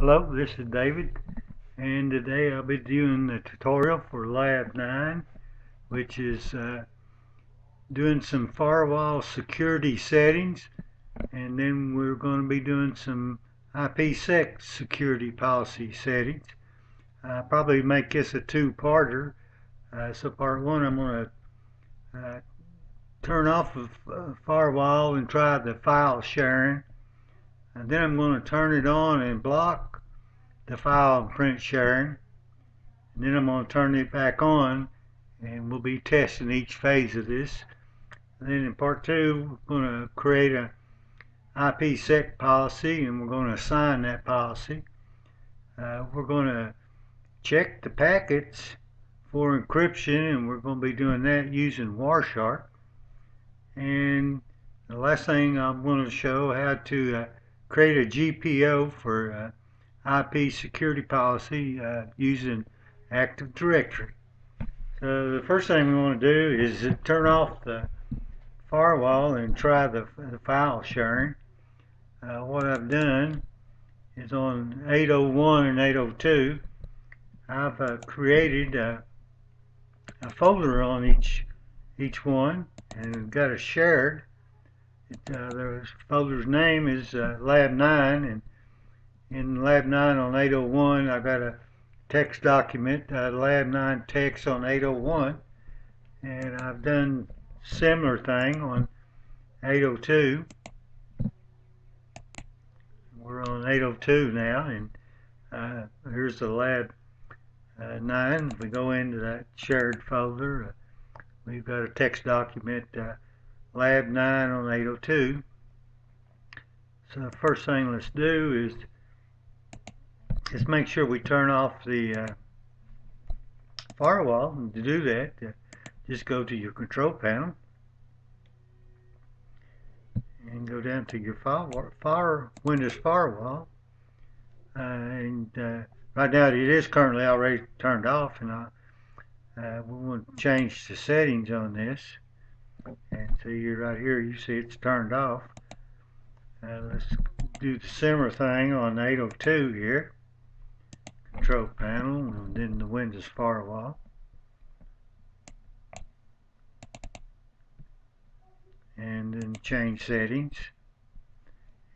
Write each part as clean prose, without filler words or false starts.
Hello, this is David, and today I'll be doing the tutorial for Lab 9, which is doing some firewall security settings, and then we're going to be doing some IPsec security policy settings. I'll probably make this a two-parter. So part one, I'm going to turn off the firewall and try the file sharing, and then I'm going to turn it on and block the file and print sharing, and then I'm going to turn it back on, and we'll be testing each phase of this. And then in part two, we're going to create a IPsec policy, and we're going to assign that policy. We're going to check the packets for encryption, and we're going to be doing that using Wireshark. And the last thing I'm going to show how to create a GPO for IP security policy using Active Directory. So the first thing we want to do is turn off the firewall and try the file sharing. What I've done is on 801 and 802, I've created a folder on each one, and got a shared. The folder's name is Lab 9, and in Lab 9 on 801, I've got a text document, Lab 9 text on 801, and I've done similar thing on 802. We're on 802 now, and here's the Lab 9. If we go into that shared folder, we've got a text document, Lab 9 on 802. So the first thing let's do is just make sure we turn off the firewall. And to do that, just go to your control panel and go down to your Windows Firewall. And right now it is currently already turned off, and we want to change the settings on this. And see right here, you see it's turned off. Let's do the similar thing on 802 here. Control panel, and then the Windows Firewall. And then change settings.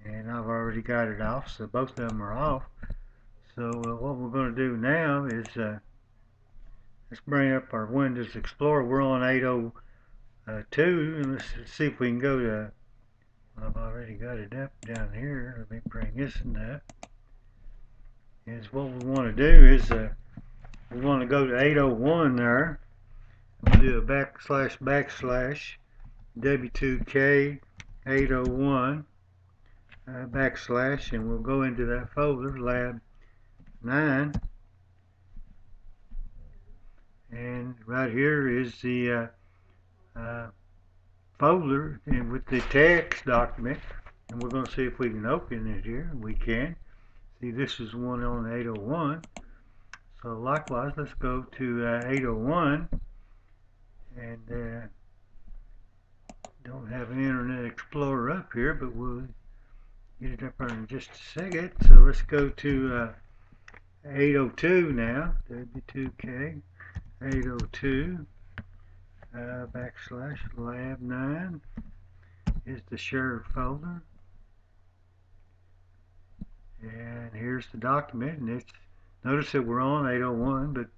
And I've already got it off, so both of them are off. So what we're going to do now is let's bring up our Windows Explorer. We're on 802, and let's see if we can go to, I've already got it up down here. Let me bring this up. Is what we want to do is we want to go to 801 there. We'll do a // W2K 801 / and we'll go into that folder, Lab 9. And right here is the folder and with the text document, and we're going to see if we can open it here. We can. See, this is one on 801. So likewise, let's go to 801, and don't have an Internet Explorer up here, but we'll get it up there in just a second. So let's go to 802 now, W2K 802 / Lab 9 is the shared folder. And here's the document, and it's, notice that we're on 801, but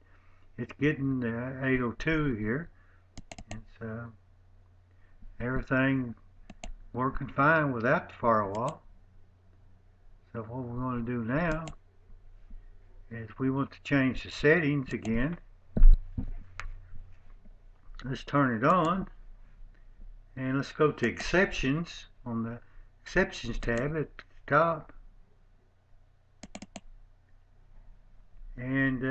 it's getting 802 here, and so everything working fine without the firewall. So what we're going to do now is we want to change the settings again. Let's turn it on, and let's go to exceptions on the exceptions tab at the top. And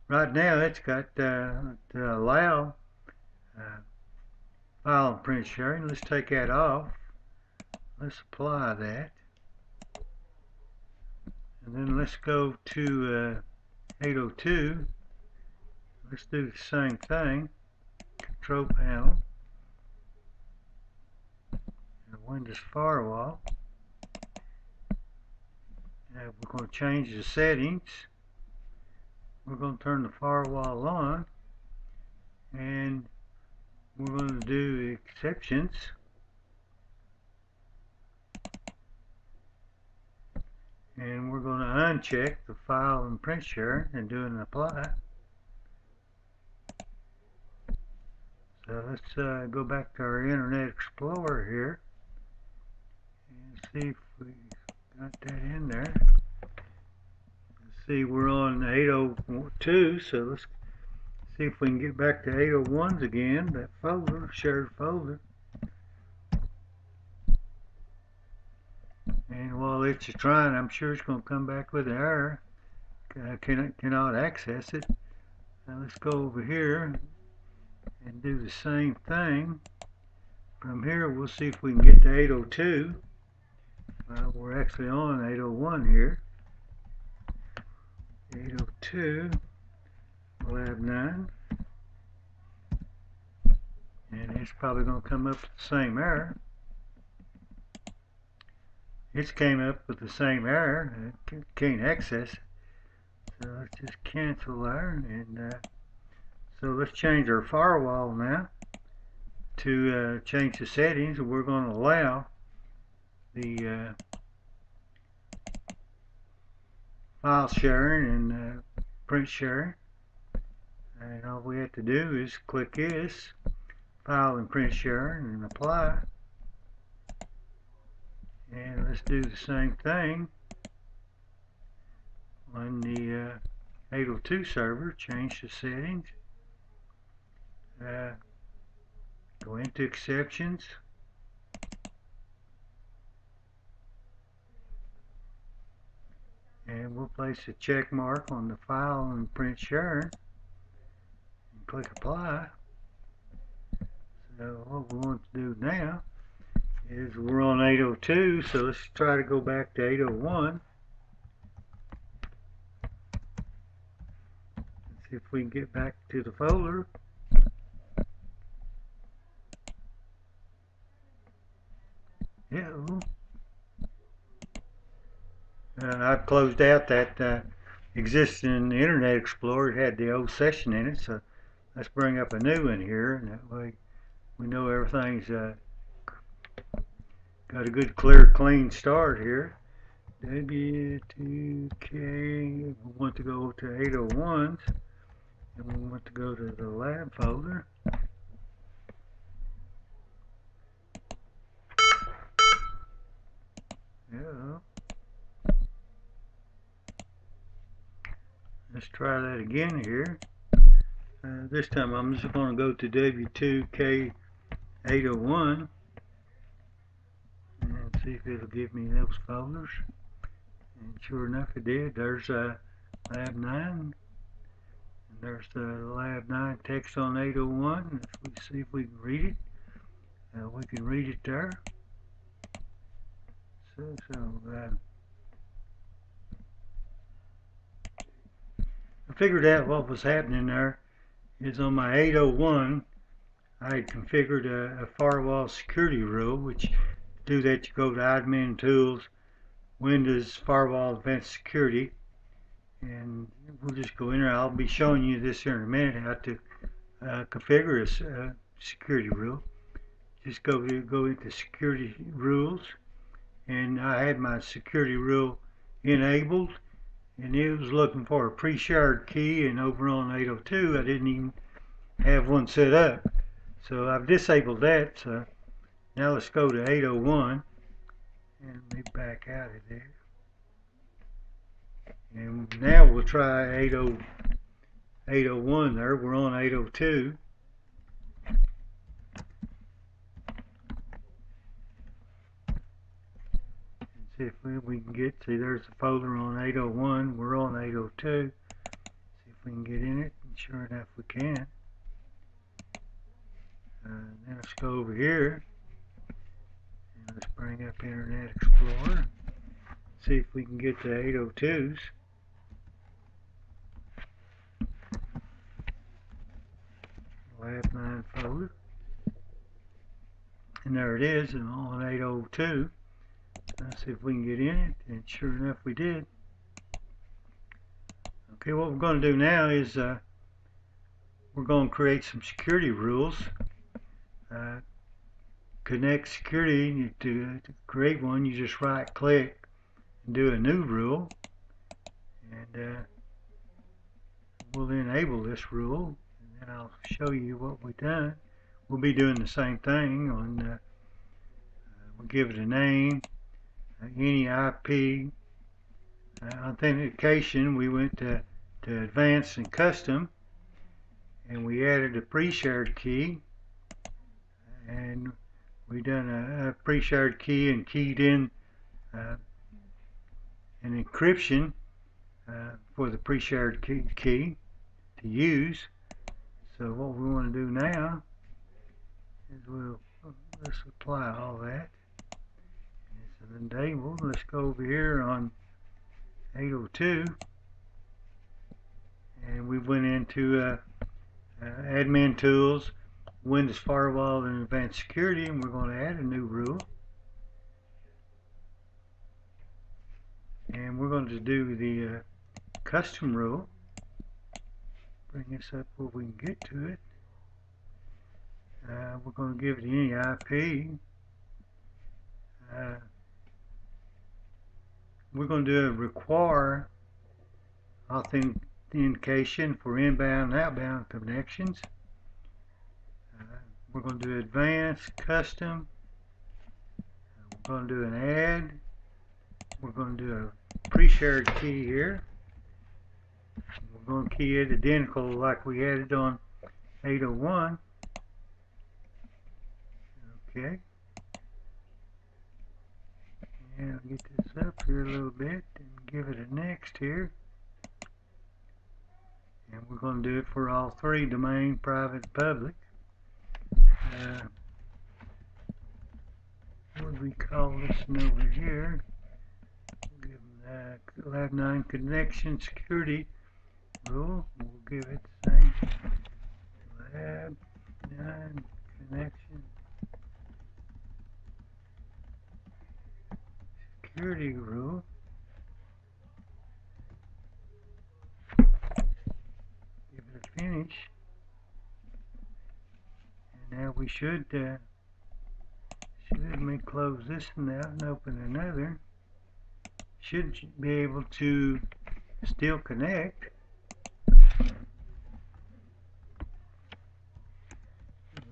right now it's got to allow file and print sharing. Let's take that off. Let's apply that. And then let's go to 802. Let's do the same thing. Control panel. And Windows Firewall. we're going to change the settings. We're going to turn the firewall on, and we're going to do exceptions. And we're going to uncheck the file and print share and do an apply. So let's go back to our Internet Explorer here and see if we got that in there. Let's see, we're on 802, so let's see if we can get back to 801s again, that folder, shared folder. And while it's trying, I'm sure it's going to come back with an error. Cannot access it. Now let's go over here and do the same thing. From here, we'll see if we can get to 802. We're actually on 801 here. 802 Lab9. And it's probably going to come up with the same error. It's came up with the same error. It can't access it. So let's just cancel there. And so let's change our firewall now to change the settings. We're going to allow the file sharing and print sharing. And all we have to do is click this, file and print sharing, and apply. And let's do the same thing on the 802 server. Change the settings. Go into exceptions. And we'll place a check mark on the file and print sharing. And click apply. So what we want to do now is we're on 802, so let's try to go back to 801. Let's see if we can get back to the folder. Yeah. I've closed out that existing Internet Explorer. It had the old session in it, so let's bring up a new one here, and that way we know everything's got a good, clear, clean start here. W2K, we want to go to 801s, and we want to go to the lab folder. Yeah. Let's try that again here. This time I'm just going to go to W2K801 and see if it'll give me those folders. And sure enough, it did. There's Lab9, and there's the Lab9 text on 801. Let's see if we can read it. We can read it there. I figured out what was happening there is on my 801 I had configured a firewall security rule, which to do that you go to admin tools, Windows Firewall Advanced Security, and we'll just go in there. I'll be showing you this here in a minute, how to configure a security rule. Just go into security rules, and I had my security rule enabled, and it was looking for a pre-shared key, and over on 802 I didn't even have one set up. So I've disabled that. So now let's go to 801 and let me back out of there. And now we'll try 801 there. We're on 802. See if we can get, see there's the folder on 801, we're on 802. See if we can get in it, and sure enough we can. Then let's go over here, and let's bring up Internet Explorer. See if we can get to 802s. Lab9 folder. And there it is, and on 802. Let's see if we can get in it, and sure enough we did. Okay, what we're going to do now is we're going to create some security rules. Connect security. To create one, you just right click and do a new rule, and we'll enable this rule, and then I'll show you what we've done. We'll be doing the same thing on we'll give it a name, any IP. Authentication, we went to advanced and custom, and we added a pre-shared key, and we done a pre-shared key and keyed in an encryption for the pre-shared key to use. So what we want to do now is let's apply all that. It's enabled. Let's go over here on 802, and we went into admin tools, Windows Firewall, and advanced security, and we're going to add a new rule, and we're going to do the custom rule. Bring this up where we can get to it. We're going to give it any IP. We're going to do a require authentication for inbound and outbound connections. We're going to do advanced, custom. We're going to do an add. We're going to do a pre-shared key here. We're going to key it identical like we had it on 801. Okay. And I'll get this up here a little bit and give it a next here. And we're going to do it for all three: domain, private, and public. What do we call this one over here? We'll give them the Lab9 connection security rule. We'll give it the same Lab9 connection security rule. Give it a finish. And now we should let me close this one out and open another. Should be able to still connect.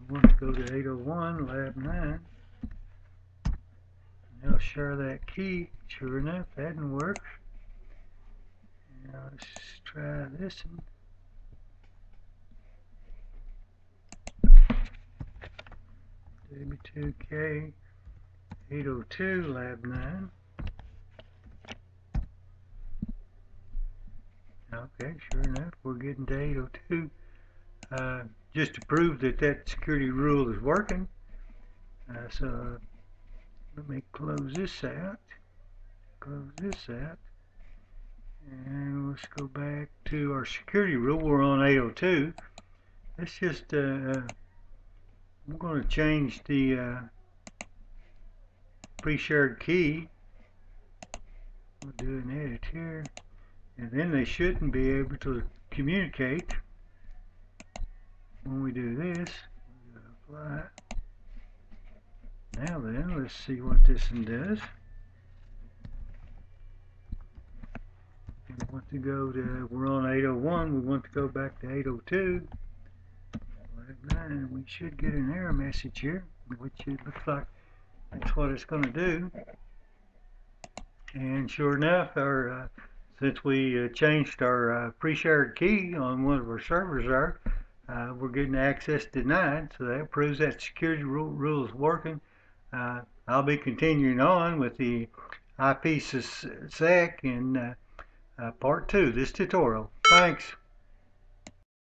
We want to go to 801 Lab9. Now share that key. Sure enough, that didn't work. Now let's try this one. W2K 802 Lab9. Okay, sure enough, we're getting to 802. Just to prove that that security rule is working. So let me close this out. Close this out. And let's go back to our security rule. We're on 802. Let's just I'm going to change the pre-shared key. We'll do an edit here, and then they shouldn't be able to communicate when we do this. We'll apply. Now then, let's see what this one does. We want to go to, we're on 801, we want to go back to 802. And we should get an error message here, which it looks like that's what it's going to do. And sure enough, our since we changed our pre-shared key on one of our servers there, we're getting access denied. So that proves that security rule is working. I'll be continuing on with the IPsec in part 2 this tutorial. Thanks.